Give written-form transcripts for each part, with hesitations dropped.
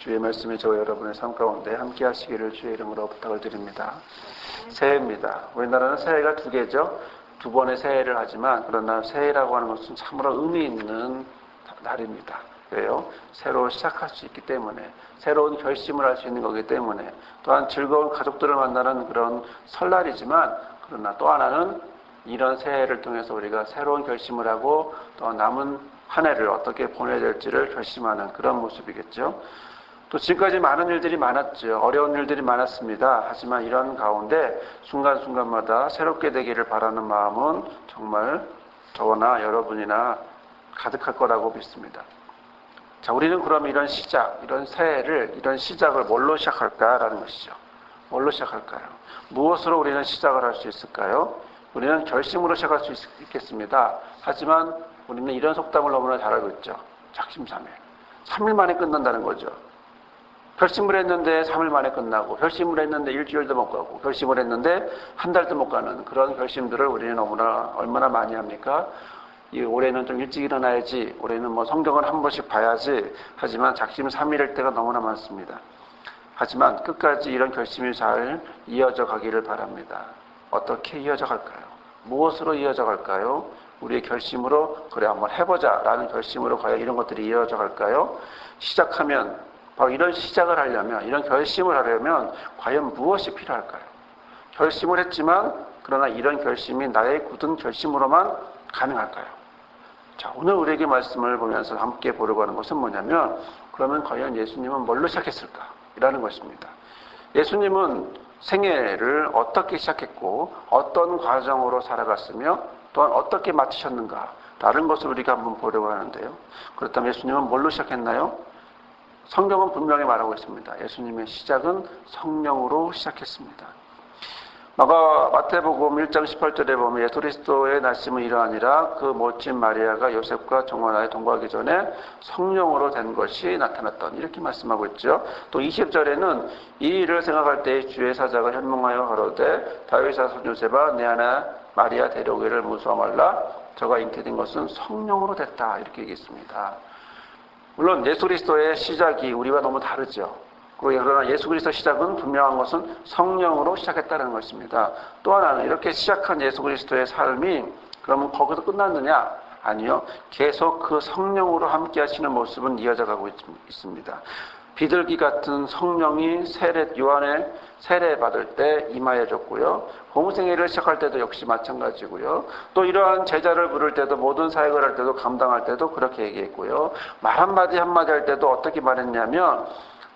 주의 말씀이 저와 여러분의 삶 가운데 함께 하시기를 주의 이름으로 부탁을 드립니다. 새해입니다. 우리나라는 새해가 두 개죠. 두 번의 새해를 하지만 그러나 새해라고 하는 것은 참으로 의미 있는 날입니다. 왜요? 새로 시작할 수 있기 때문에, 새로운 결심을 할 수 있는 거기 때문에, 또한 즐거운 가족들을 만나는 그런 설날이지만, 그러나 또 하나는 이런 새해를 통해서 우리가 새로운 결심을 하고 또 남은 한 해를 어떻게 보내야 될지를 결심하는 그런 모습이겠죠. 또 지금까지 많은 일들이 많았죠. 어려운 일들이 많았습니다. 하지만 이런 가운데 순간순간마다 새롭게 되기를 바라는 마음은 정말 저나 여러분이나 가득할 거라고 믿습니다. 자, 우리는 그럼 이런 시작, 이런 새해를, 이런 시작을 뭘로 시작할까라는 것이죠. 뭘로 시작할까요? 무엇으로 우리는 시작을 할 수 있을까요? 우리는 결심으로 시작할 수 있겠습니다. 하지만 우리는 이런 속담을 너무나 잘 알고 있죠. 작심삼일. 3일 만에 끝난다는 거죠. 결심을 했는데 3일 만에 끝나고, 결심을 했는데 일주일도 못 가고, 결심을 했는데 한 달도 못 가는 그런 결심들을 우리는 얼마나 많이 합니까? 올해는 좀 일찍 일어나야지, 올해는 성경을 한 번씩 봐야지, 하지만 작심삼일일 때가 너무나 많습니다. 하지만 끝까지 이런 결심이 잘 이어져 가기를 바랍니다. 어떻게 이어져 갈까요? 무엇으로 이어져 갈까요? 우리의 결심으로, 그래 한번 해보자 라는 결심으로 과연 이런 것들이 이어져 갈까요? 시작하면, 바로 이런 시작을 하려면, 이런 결심을 하려면 과연 무엇이 필요할까요? 결심을 했지만 그러나 이런 결심이 나의 굳은 결심으로만 가능할까요? 자, 오늘 우리에게 말씀을 보면서 함께 보려고 하는 것은 뭐냐면, 그러면 과연 예수님은 뭘로 시작했을까? 이라는 것입니다. 예수님은 생애를 어떻게 시작했고 어떤 과정으로 살아갔으며 또한 어떻게 마치셨는가? 다른 것을 우리가 한번 보려고 하는데요. 그렇다면 예수님은 뭘로 시작했나요? 성경은 분명히 말하고 있습니다. 예수님의 시작은 성령으로 시작했습니다. 마태복음 1장 18절에 보면 예수 그리스도의 날심은 이러하니라 그 모친 마리아가 요셉과 정원하에 동거하기 전에 성령으로 된 것이 나타났던, 이렇게 말씀하고 있죠. 또 20절에는 이 일을 생각할 때 주의 사자가 현몽하여 가로되 다윗의 자손 요셉아 내 아내 마리아 데려오기를 무서워 말라 저가 잉태된 것은 성령으로 됐다, 이렇게 얘기했습니다. 물론 예수 그리스도의 시작이 우리와 너무 다르죠. 그러나 예수 그리스도 시작은 분명한 것은 성령으로 시작했다는 것입니다. 또 하나는 이렇게 시작한 예수 그리스도의 삶이 그러면 거기서 끝났느냐? 아니요. 계속 그 성령으로 함께 하시는 모습은 이어져 가고 있습니다. 비둘기 같은 성령이 요한의 세례 받을 때 임하여졌고요. 공생애를 시작할 때도 역시 마찬가지고요. 또 이러한 제자를 부를 때도, 모든 사역을 할 때도, 감당할 때도 그렇게 얘기했고요. 말 한마디 한마디 할 때도 어떻게 말했냐면,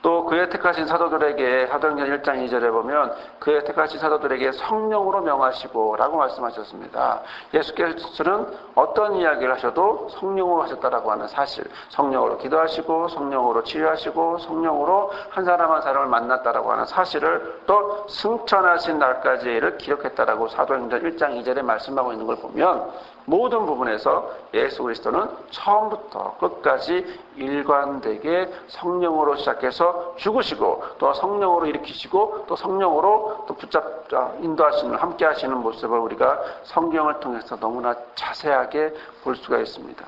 또 그의 택하신 사도들에게 사도행전 1장 2절에 보면 그의 택하신 사도들에게 성령으로 명하시고 라고 말씀하셨습니다. 예수께서는 어떤 이야기를 하셔도 성령으로 하셨다라고 하는 사실, 성령으로 기도하시고 성령으로 치유하시고 성령으로 한 사람 한 사람을 만났다라고 하는 사실을 또 승천하신 날까지를 기록했다라고 사도행전 1장 2절에 말씀하고 있는 걸 보면 모든 부분에서 예수 그리스도는 처음부터 끝까지 일관되게 성령으로 시작해서 죽으시고 또 성령으로 일으키시고 또 성령으로 또 붙잡자 인도하시는, 함께 하시는 모습을 우리가 성경을 통해서 너무나 자세하게 볼 수가 있습니다.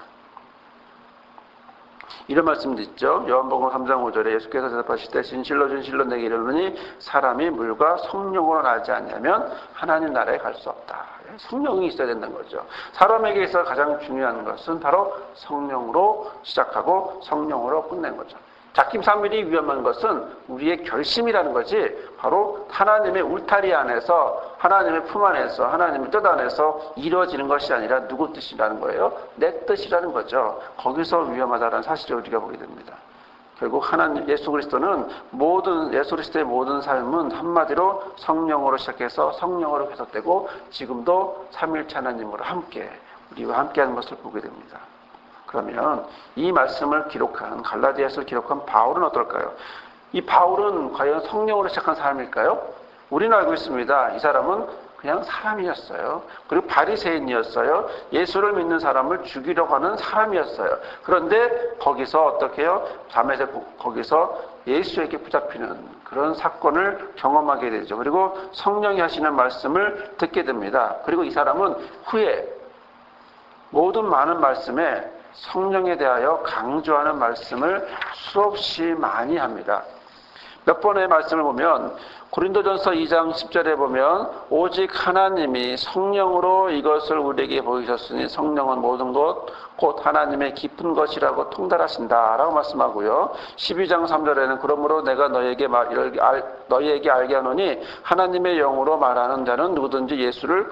이런 말씀도 있죠. 요한복음 3장 5절에 예수께서 대답하실 때 진실로 진실로 내게 이르노니 사람이 물과 성령으로 나지 않으면 하나님 나라에 갈 수 없다. 성령이 있어야 된다는 거죠. 사람에게 있어 가장 중요한 것은 바로 성령으로 시작하고 성령으로 끝낸 거죠. 작심삼일이 위험한 것은 우리의 결심이라는 거지, 바로 하나님의 울타리 안에서, 하나님의 품 안에서, 하나님의 뜻 안에서 이루어지는 것이 아니라 누구 뜻이라는 거예요? 내 뜻이라는 거죠. 거기서 위험하다는 사실을 우리가 보게 됩니다. 결국 예수 그리스도는 예수 그리스도의 모든 삶은 한마디로 성령으로 시작해서 성령으로 계속되고 지금도 삼위일체 하나님으로 우리와 함께하는 것을 보게 됩니다. 그러면 이 말씀을 기록한, 갈라디아서를 기록한 바울은 어떨까요? 이 바울은 과연 성령으로 시작한 사람일까요? 우리는 알고 있습니다. 이 사람은 그냥 사람이었어요. 그리고 바리새인이었어요. 예수를 믿는 사람을 죽이려고 하는 사람이었어요. 그런데 거기서 어떻게 해요? 잠에서 거기서 예수에게 붙잡히는 그런 사건을 경험하게 되죠. 그리고 성령이 하시는 말씀을 듣게 됩니다. 그리고 이 사람은 후에 모든 많은 말씀에 성령에 대하여 강조하는 말씀을 수없이 많이 합니다. 몇 번의 말씀을 보면 고린도전서 2장 10절에 보면 오직 하나님이 성령으로 이것을 우리에게 보이셨으니 성령은 모든 것 곧 하나님의 깊은 것이라고 통달하신다라고 말씀하고요. 12장 3절에는 그러므로 내가 너희에게 알게 하노니 하나님의 영으로 말하는 자는 누구든지 예수를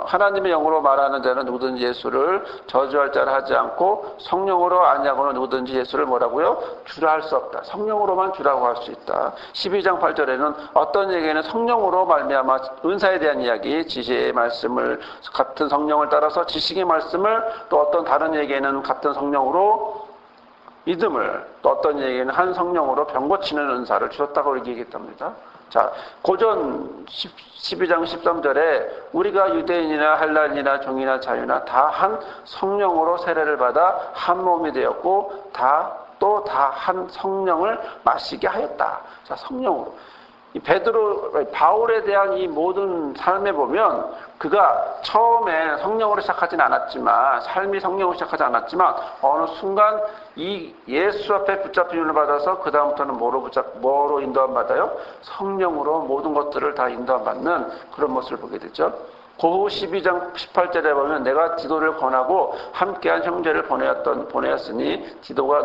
하나님의 영으로 말하는 자는 누구든지 예수를 저주할 자를 하지 않고 성령으로 아니하고는 누구든지 예수를 뭐라고요? 주라 할 수 없다. 성령으로만 주라고 할 수 있다. 12장 8절에는 어떤 얘기는 성령으로 말미암아 은사에 대한 이야기, 지식의 말씀을 같은 성령을 따라서 지식의 말씀을 또 어떤 다른 얘기에는 같은 성령으로 믿음을 또 어떤 얘기는 한 성령으로 병 고치는 은사를 주셨다고 얘기했답니다. 자, 고전 12장 13절에 우리가 유대인이나 헬라인이나 종이나 자유나 다 한 성령으로 세례를 받아 한 몸이 되었고 다 한 성령을 마시게 하였다. 자, 성령으로. 바울에 대한 이 모든 삶에 보면 그가 처음에 성령으로 시작하진 않았지만, 삶이 성령으로 시작하지 않았지만, 어느 순간 이 예수 앞에 붙잡힘을 받아서 그다음부터는 뭐로 인도함 받아요? 성령으로 모든 것들을 다 인도함 받는 그런 모습을 보게 되죠. 고후 12장 18절에 보면 내가 디도를 권하고 함께한 형제를 보내었으니 디도가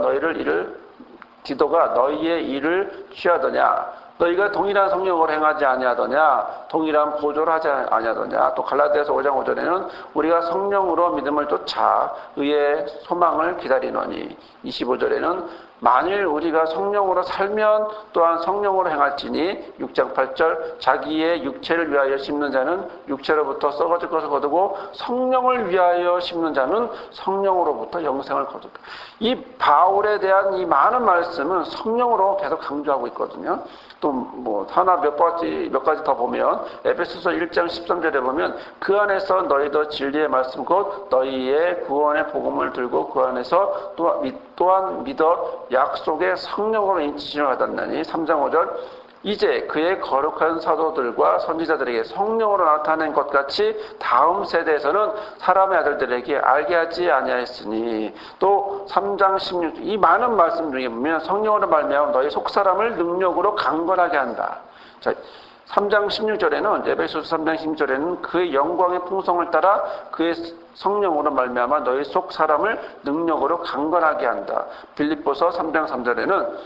너희의 일을 취하더냐? 너희가 동일한 성령을 행하지 아니하더냐? 동일한 보조를 하지 아니하더냐? 또 갈라디아서 5장 5절에는 우리가 성령으로 믿음을 쫓아 의의 소망을 기다리노니 25절에는 만일 우리가 성령으로 살면 또한 성령으로 행할지니 6장 8절 자기의 육체를 위하여 심는 자는 육체로부터 썩어질 것을 거두고 성령을 위하여 심는 자는 성령으로부터 영생을 거둔다. 이 바울에 대한 이 많은 말씀은 성령으로 계속 강조하고 있거든요. 또 하나 몇 가지 더 보면 에베소서 1장 13절에 보면 그 안에서 너희도 진리의 말씀 곧 너희의 구원의 복음을 들고 그 안에서 또한 믿어 약속의 성령으로 인치심을 받았나니 3장 5절 이제 그의 거룩한 사도들과 선지자들에게 성령으로 나타낸 것 같이 다음 세대에서는 사람의 아들들에게 알게 하지 아니하였으니 또 3장 16절 이 많은 말씀 중에 보면 성령으로 말미암아 너희 속사람을 능력으로 강건하게 한다. 자, 3장 16절에는 에베소서 3장 16절에는 그의 영광의 풍성을 따라 그의 성령으로 말미암아 너희 속 사람을 능력으로 강건하게 한다. 빌립보서 3장 3절에는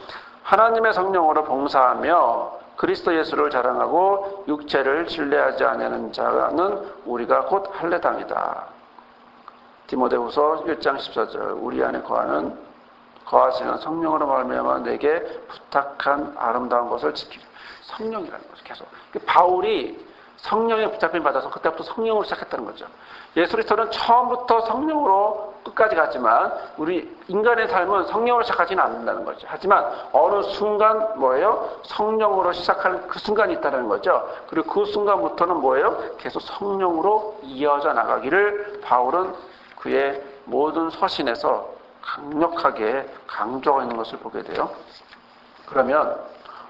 하나님의 성령으로 봉사하며 그리스도 예수를 자랑하고 육체를 신뢰하지 아니하는 자는 우리가 곧 할례당이다. 디모데후서 1장 14절 우리 안에 거하시는 성령으로 말미암아 내게 부탁한 아름다운 것을 지키라. 성령이라는 거죠. 계속. 바울이 성령의 붙잡힘 받아서 그때부터 성령으로 시작했다는 거죠. 예수 그리스도는 처음부터 성령으로 끝까지 갔지만 우리 인간의 삶은 성령으로 시작하지는 않는다는 거죠. 하지만 어느 순간 성령으로 시작하는 그 순간이 있다는 거죠. 그리고 그 순간부터는 계속 성령으로 이어져 나가기를 바울은 그의 모든 서신에서 강력하게 강조하고 있는 것을 보게 돼요. 그러면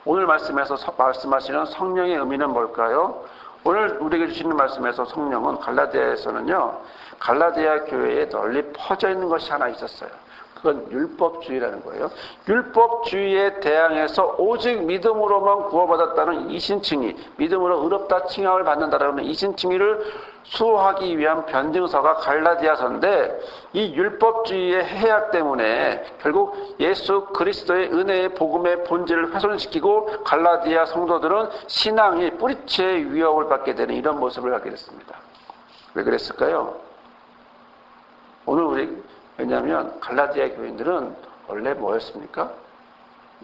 오늘 말씀에서 말씀하시는 성령의 의미는 뭘까요? 오늘 우리에게 주시는 말씀에서 성령은 갈라디아에서는요, 갈라디아 교회에 널리 퍼져 있는 것이 하나 있었어요. 그건 율법주의라는 거예요. 율법주의에 대항해서 오직 믿음으로만 구원받았다는 이신칭의, 믿음으로 의롭다 칭함을 받는다라는 이신칭의를 수호하기 위한 변증서가 갈라디아서인데 이 율법주의의 해악 때문에 결국 예수 그리스도의 은혜의 복음의 본질을 훼손시키고 갈라디아 성도들은 신앙이 뿌리치의 위협을 받게 되는 이런 모습을 갖게 됐습니다. 왜 그랬을까요? 왜냐하면 갈라디아 교인들은 원래 뭐였습니까?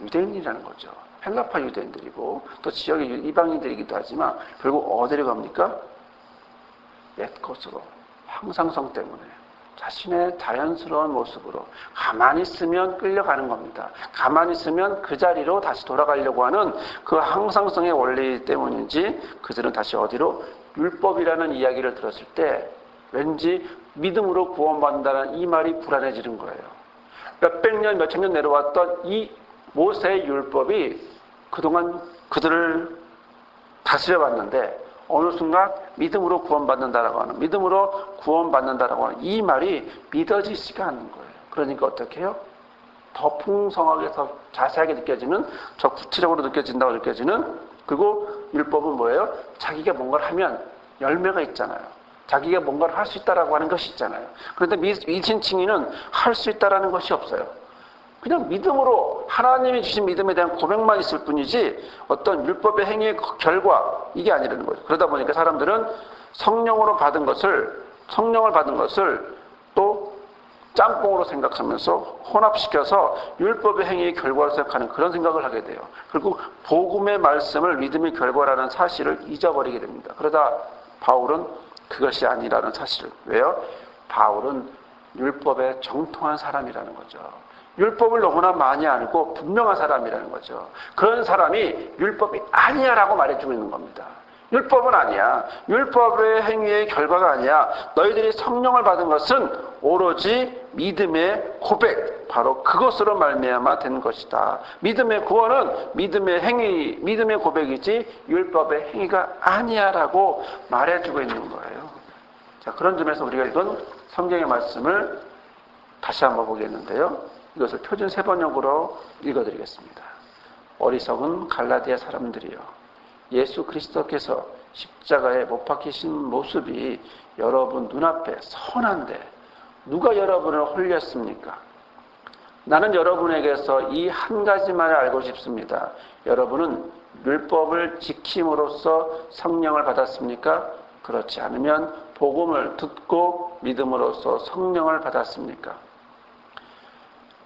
유대인이라는 거죠. 헬라파 유대인들이고 또 지역의 이방인들이기도 하지만 결국 어디로 갑니까? 옛 것으로, 항상성 때문에 자신의 자연스러운 모습으로 가만히 있으면 끌려가는 겁니다. 가만히 있으면 그 자리로 다시 돌아가려고 하는 그 항상성의 원리 때문인지 그들은 다시 어디로? 율법이라는 이야기를 들었을 때 왠지 믿음으로 구원받는다는 이 말이 불안해지는 거예요. 몇백 년, 몇천 년 내려왔던 이 모세의 율법이 그동안 그들을 다스려봤는데 어느 순간 믿음으로 구원받는다라고 하는, 믿음으로 구원받는다라고 하는 이 말이 믿어지지가 않는 거예요. 그러니까 어떻게 해요? 더 풍성하게, 더 자세하게 느껴지는, 더 구체적으로 느껴진다고 느껴지는, 그리고 율법은 뭐예요? 자기가 뭔가를 하면 열매가 있잖아요. 자기가 뭔가를 할 수 있다라고 하는 것이 있잖아요. 그런데 미신칭의는 할 수 있다라는 것이 없어요. 그냥 믿음으로 하나님이 주신 믿음에 대한 고백만 있을 뿐이지 어떤 율법의 행위의 결과, 이게 아니라는 거죠. 그러다 보니까 사람들은 성령을 받은 것을 또 짬뽕으로 생각하면서 혼합시켜서 율법의 행위의 결과로 생각하는 그런 생각을 하게 돼요. 그리고 복음의 말씀을 믿음의 결과라는 사실을 잊어버리게 됩니다. 그러다 바울은 그것이 아니라는 사실을, 왜요? 바울은 율법에 정통한 사람이라는 거죠. 율법을 너무나 많이 알고 분명한 사람이라는 거죠. 그런 사람이 율법이 아니야라고 말해주고 있는 겁니다. 율법은 아니야. 율법의 행위의 결과가 아니야. 너희들이 성령을 받은 것은 오로지 믿음의 고백, 바로 그것으로 말미암아 된 것이다. 믿음의 구원은 믿음의 행위, 믿음의 고백이지 율법의 행위가 아니야라고 말해주고 있는 거예요. 자, 그런 점에서 우리가 이건 성경의 말씀을 다시 한번 보겠는데요. 이것을 표준 3번역으로 읽어드리겠습니다. 어리석은 갈라디아 사람들이여, 예수 그리스도께서 십자가에 못 박히신 모습이 여러분 눈앞에 선한데 누가 여러분을 홀렸습니까? 나는 여러분에게서 이 한 가지만을 알고 싶습니다. 여러분은 율법을 지킴으로써 성령을 받았습니까? 그렇지 않으면 복음을 듣고 믿음으로써 성령을 받았습니까?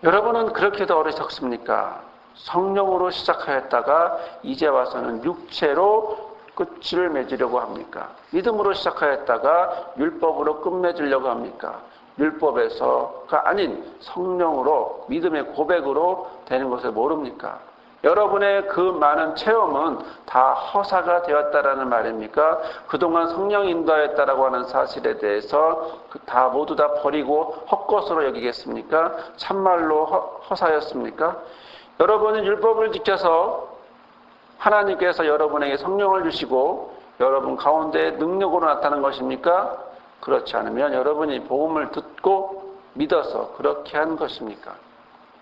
여러분은 그렇게도 어리석습니까? 성령으로 시작하였다가 이제 와서는 육체로 끝을 맺으려고 합니까? 믿음으로 시작하였다가 율법으로 끝맺으려고 합니까? 율법에서가 아닌 성령으로, 믿음의 고백으로 되는 것을 모릅니까? 여러분의 그 많은 체험은 다 허사가 되었다라는 말입니까? 그동안 성령 인도하였다라고 하는 사실에 대해서 다 모두 다 버리고 헛것으로 여기겠습니까? 참말로 허사였습니까? 여러분은 율법을 지켜서 하나님께서 여러분에게 성령을 주시고 여러분 가운데 능력으로 나타난 것입니까? 그렇지 않으면 여러분이 복음을 듣고 믿어서 그렇게 한 것입니까?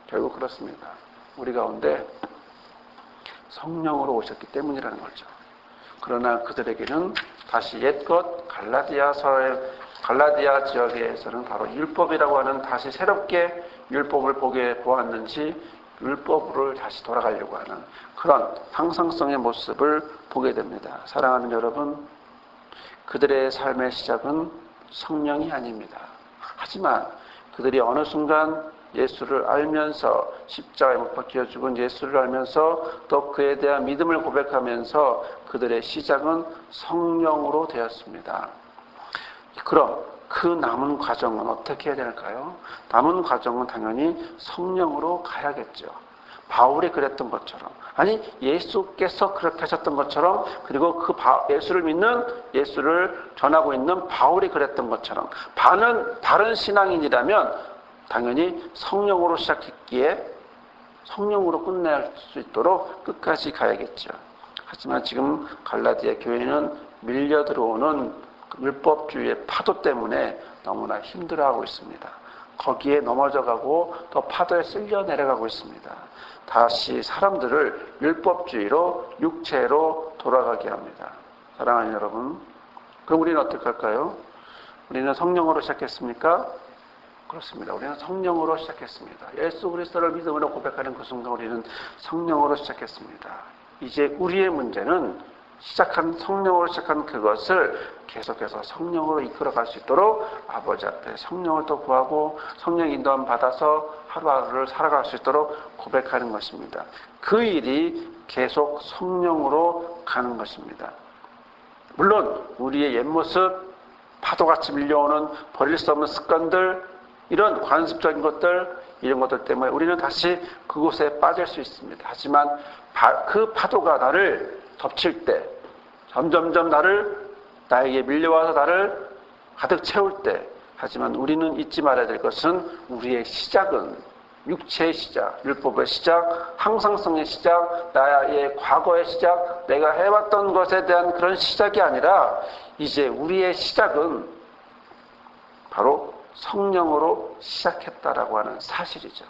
결국 그렇습니다. 우리 가운데 성령으로 오셨기 때문이라는 거죠. 그러나 그들에게는 다시 옛것 갈라디아 지역에서는 바로 율법이라고 하는, 다시 새롭게 율법을 보았는지 율법으로 다시 돌아가려고 하는 그런 항상성의 모습을 보게 됩니다. 사랑하는 여러분, 그들의 삶의 시작은 성령이 아닙니다. 하지만 그들이 어느 순간 예수를 알면서, 십자가에 못 박혀 죽은 예수를 알면서 또 그에 대한 믿음을 고백하면서 그들의 시작은 성령으로 되었습니다. 그럼 그 남은 과정은 어떻게 해야 될까요? 남은 과정은 당연히 성령으로 가야겠죠. 바울이 그랬던 것처럼, 아니 예수께서 그렇게 하셨던 것처럼, 그리고 그 예수를 믿는, 예수를 전하고 있는 바울이 그랬던 것처럼, 다른 신앙인이라면 당연히 성령으로 시작했기에 성령으로 끝낼 수 있도록 끝까지 가야겠죠. 하지만 지금 갈라디아 교회는 밀려 들어오는 율법주의의 파도 때문에 너무나 힘들어하고 있습니다. 거기에 넘어져가고 또 파도에 쓸려 내려가고 있습니다. 다시 사람들을 율법주의로, 육체로 돌아가게 합니다. 사랑하는 여러분, 그럼 우리는 어떻게 할까요? 우리는 성령으로 시작했습니까? 그렇습니다. 우리는 성령으로 시작했습니다. 예수 그리스도를 믿음으로 고백하는 그 순간 우리는 성령으로 시작했습니다. 이제 우리의 문제는 성령으로 시작한 그것을 계속해서 성령으로 이끌어갈 수 있도록 아버지 앞에 성령을 또 구하고 성령 인도함 받아서 하루하루를 살아갈 수 있도록 고백하는 것입니다. 그 일이 계속 성령으로 가는 것입니다. 물론 우리의 옛모습, 파도같이 밀려오는 버릴 수 없는 습관들, 이런 관습적인 것들, 이런 것들 때문에 우리는 다시 그곳에 빠질 수 있습니다. 하지만 그 파도가 나를 덮칠 때, 점점점 나에게 밀려와서 나를 가득 채울 때, 하지만 우리는 잊지 말아야 될 것은 우리의 시작은 육체의 시작, 율법의 시작, 항상성의 시작, 나의 과거의 시작, 내가 해왔던 것에 대한 그런 시작이 아니라 이제 우리의 시작은 바로 성령으로 시작했다라고 하는 사실이죠.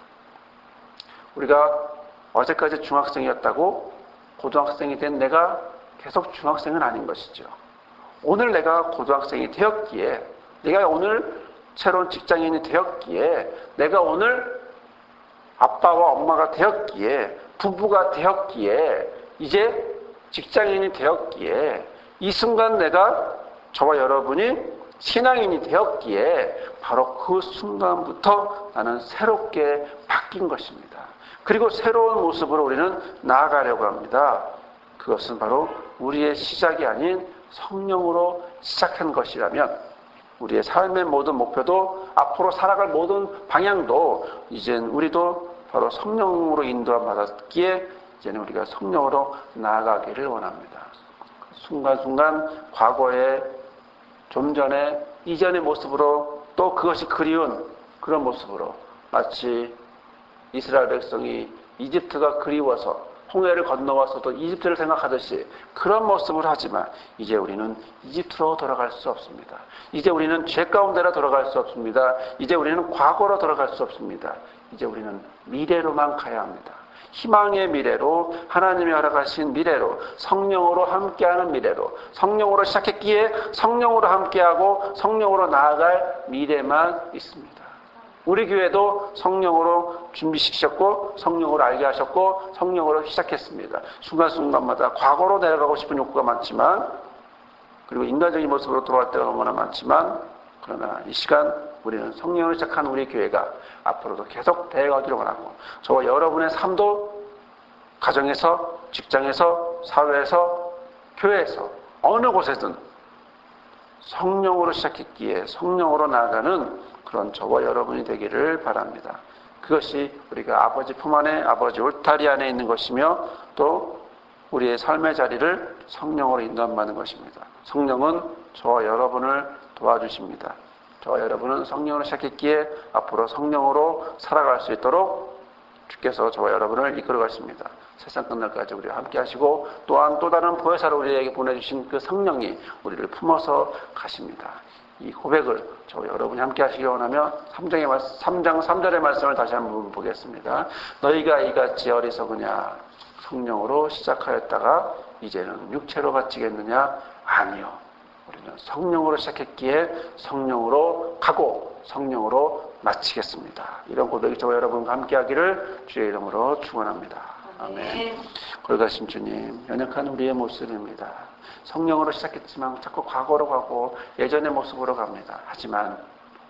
우리가 어제까지 중학생이었다고 고등학생이 된 내가 계속 중학생은 아닌 것이죠. 오늘 내가 고등학생이 되었기에, 내가 오늘 새로운 직장인이 되었기에, 내가 오늘 아빠와 엄마가 되었기에, 부부가 되었기에, 이제 직장인이 되었기에, 이 순간 내가, 저와 여러분이 신앙인이 되었기에 바로 그 순간부터 나는 새롭게 바뀐 것입니다. 그리고 새로운 모습으로 우리는 나아가려고 합니다. 그것은 바로 우리의 시작이 아닌 성령으로 시작한 것이라면 우리의 삶의 모든 목표도 앞으로 살아갈 모든 방향도 이젠 우리도 바로 성령으로 인도함 받았기에 이제는 우리가 성령으로 나아가기를 원합니다. 순간순간 과거에 좀 전에 이전의 모습으로 또 그것이 그리운 그런 모습으로 마치 이스라엘 백성이 이집트가 그리워서 홍해를 건너와서도 이집트를 생각하듯이 그런 모습을 하지만 이제 우리는 이집트로 돌아갈 수 없습니다. 이제 우리는 죄 가운데로 돌아갈 수 없습니다. 이제 우리는 과거로 돌아갈 수 없습니다. 이제 우리는 미래로만 가야 합니다. 희망의 미래로, 하나님이 허락하신 미래로, 성령으로 함께하는 미래로, 성령으로 시작했기에 성령으로 함께하고 성령으로 나아갈 미래만 있습니다. 우리 교회도 성령으로 준비시키셨고 성령으로 알게 하셨고 성령으로 시작했습니다. 순간순간마다 과거로 내려가고 싶은 욕구가 많지만, 그리고 인간적인 모습으로 돌아갈 때가 너무나 많지만, 그러나 이 시간 우리는 성령으로 시작한 우리 교회가 앞으로도 계속 되어가기를 원하고, 저와 여러분의 삶도 가정에서, 직장에서, 사회에서, 교회에서, 어느 곳에든 성령으로 시작했기에 성령으로 나아가는 그런 저와 여러분이 되기를 바랍니다. 그것이 우리가 아버지 품 안에, 아버지 울타리 안에 있는 것이며, 또 우리의 삶의 자리를 성령으로 인도함받는 것입니다. 성령은 저와 여러분을 도와주십니다. 저와 여러분은 성령으로 시작했기에 앞으로 성령으로 살아갈 수 있도록 주께서 저와 여러분을 이끌어 가십니다. 세상 끝날까지 우리와 함께 하시고, 또한 또 다른 보혜사를 우리에게 보내주신 그 성령이 우리를 품어서 가십니다. 이 고백을 저와 여러분이 함께 하시기 원하며 3장 3절의 말씀을 다시 한번 보겠습니다. 너희가 이같이 어리석으냐? 성령으로 시작하였다가 이제는 육체로 바치겠느냐? 아니요. 우리는 성령으로 시작했기에 성령으로 가고 성령으로 마치겠습니다. 이런 고백이 저와 여러분과 함께 하기를 주의 이름으로 축원합니다. 아멘. 거룩하신 주님, 연약한 우리의 모습입니다. 성령으로 시작했지만 자꾸 과거로 가고 예전의 모습으로 갑니다. 하지만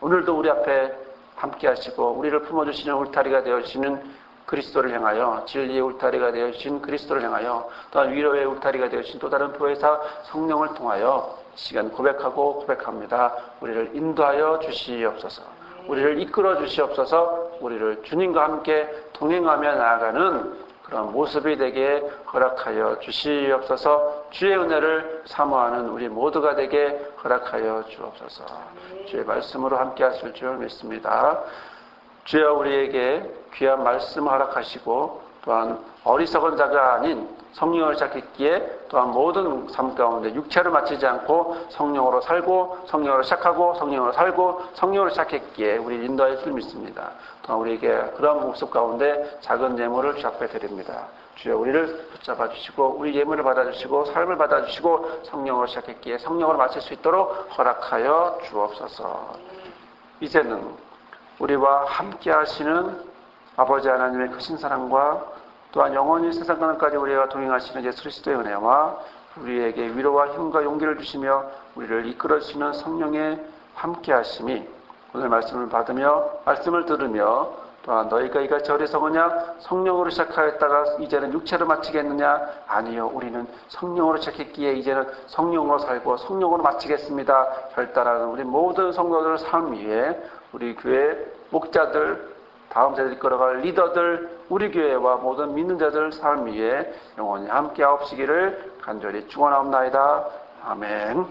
오늘도 우리 앞에 함께 하시고 우리를 품어주시는 울타리가 되어주시는 그리스도를 향하여, 진리의 울타리가 되어주신 그리스도를 향하여, 또한 위로의 울타리가 되어주신 또 다른 보혜사 성령을 통하여 이 시간 고백하고 고백합니다. 우리를 인도하여 주시옵소서. 우리를 이끌어 주시옵소서. 우리를 주님과 함께 동행하며 나아가는 그런 모습이 되게 허락하여 주시옵소서. 주의 은혜를 사모하는 우리 모두가 되게 허락하여 주옵소서. 주의 말씀으로 함께 하실 줄 믿습니다. 주여, 우리에게 귀한 말씀을 허락하시고, 또한 어리석은 자가 아닌 성령을 시작했기에 또한 모든 삶 가운데 육체를 마치지 않고 성령으로 살고 성령으로 시작하고 성령으로 살고 성령으로 시작했기에 우리를 인도할 줄 믿습니다. 또한 우리에게 그런 모습 가운데 작은 예물을 주app에 드립니다. 주여, 우리를 붙잡아 주시고 우리 예물을 받아주시고 삶을 받아주시고 성령으로 시작했기에 성령으로 마칠 수 있도록 허락하여 주옵소서. 이제는 우리와 함께 하시는 아버지 하나님의 크신 사랑과 또한 영원히 세상 끝날까지 우리와 동행하시는 예수 그리스도의 은혜와 우리에게 위로와 힘과 용기를 주시며 우리를 이끌어주시는 성령의 함께 하심이 오늘 말씀을 받으며 말씀을 들으며 또한 너희가 이같이 어리석으냐? 성령으로 시작하였다가 이제는 육체로 마치겠느냐? 아니요, 우리는 성령으로 시작했기에 이제는 성령으로 살고 성령으로 마치겠습니다. 결단하는 우리 모든 성도들 삶 위에 우리 교회 목자들, 다음 세대를 이끌어갈 리더들, 우리 교회와 모든 믿는 자들 삶 위에 영원히 함께 하옵시기를 간절히 축원하옵나이다. 아멘.